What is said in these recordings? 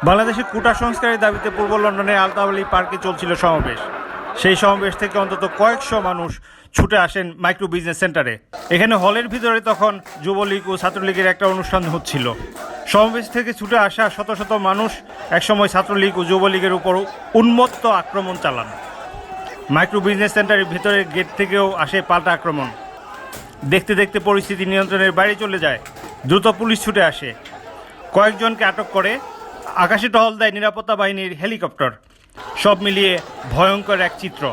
বাংলাদেশে কোটা সংস্কারের দাবিতে পূর্ব লন্ডনের আলতাওয়ালি পার্কে চলছিল সমাবেশ। সেই সমাবেশ থেকে অন্তত কয়েকশো মানুষ ছুটে আসেন মাইক্রো বিজনেস সেন্টারে। এখানে হলের ভিতরে তখন যুবলীগ ও ছাত্রলীগের একটা অনুষ্ঠান হচ্ছিল। সমাবেশ থেকে ছুটে আসা শত শত মানুষ একসময় ছাত্রলীগ ও যুবলীগের উপর উন্মত্ত আক্রমণ চালান। মাইক্রো বিজনেস সেন্টারের ভিতরের গেট থেকেও আসে পাল্টা আক্রমণ। দেখতে দেখতে পরিস্থিতি নিয়ন্ত্রণের বাইরে চলে যায়। দ্রুত পুলিশ ছুটে আসে, কয়েকজনকে আটক করে। আকাশে টহল দেয় নিরাপত্তা বাহিনীর হেলিকপ্টার। সব মিলিয়ে ভয়ঙ্কর এক চিত্র।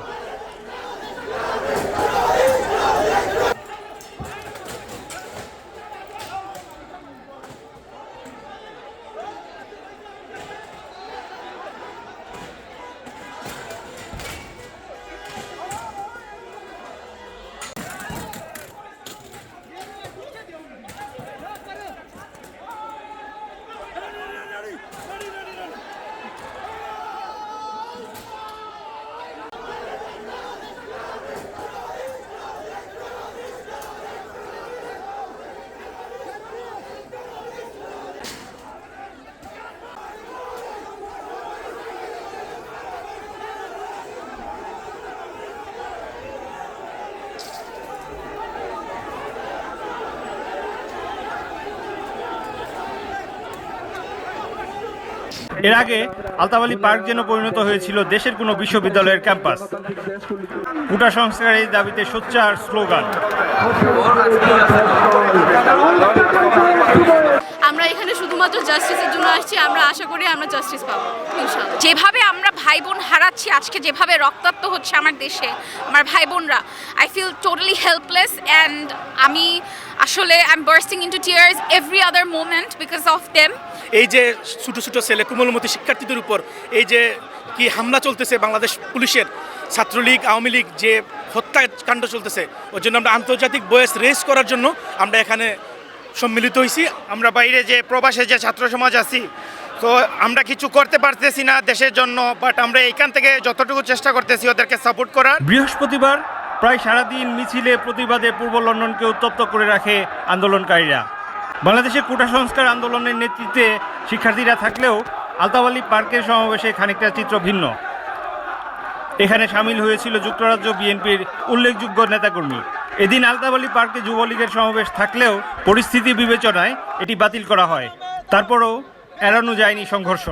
এর আগে আলতাওয়ালি পার্ক যেন পরিণত হয়েছিল দেশের কোনো বিশ্ববিদ্যালয়ের ক্যাম্পাস। কোটা সংস্কারের দাবিতে সোচ্চার স্লোগান। আমরা এখানে শুধুমাত্র জাস্টিসের জন্য আসছি। আমরা আশা করি আমরা জাস্টিস পাবো ইনশাআল্লাহ। যেভাবে আমরা ভাই বোন হারাচ্ছি আজকে, যেভাবে রক্তাক্ত হচ্ছে আমার দেশে আমার ভাই বোনরা, I feel totally helpless and আমি আসলে I am bursting into tears every other moment because of them. এই যে ছোটো ছোটো ছেলে কোমলমতি শিক্ষার্থীদের উপর এই যে কি হামলা চলতেছে বাংলাদেশ পুলিশের, ছাত্রলীগ আওয়ামী লীগ যে হত্যাকাণ্ড চলতেছে, ওর জন্য আমরা আন্তর্জাতিক ভয়েস রেজ করার জন্য আমরা এখানে সম্মিলিত হয়েছি। আমরা বাইরে যে প্রবাসে যে ছাত্র সমাজ আছি, তো আমরা কিছু করতে পারতেছি না দেশের জন্য, বাট আমরা এইখান থেকে যতটুকু চেষ্টা করতেছি ওদেরকে সাপোর্ট করার। বৃহস্পতিবার প্রায় সারাদিন মিছিলে প্রতিবাদে পূর্ব লন্ডনকে উত্তপ্ত করে রাখে আন্দোলনকারীরা। বাংলাদেশের কোটা সংস্কার আন্দোলনের নেতৃত্বে শিক্ষার্থীরা থাকলেও আলতাওয়ালি পার্কের সমাবেশে খানিকটা চিত্র ভিন্ন। এখানে সামিল হয়েছিল যুক্তরাজ্য বিএনপির উল্লেখযোগ্য নেতাকর্মী। এদিন আলতাওয়ালি পার্কে যুবলীগের সমাবেশ থাকলেও পরিস্থিতি বিবেচনায় এটি বাতিল করা হয়। তারপরও এড়ানো যায়নি সংঘর্ষ।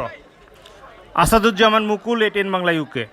আসাদুজ্জামান মুকুল, এটিএন বাংলা, ইউকে।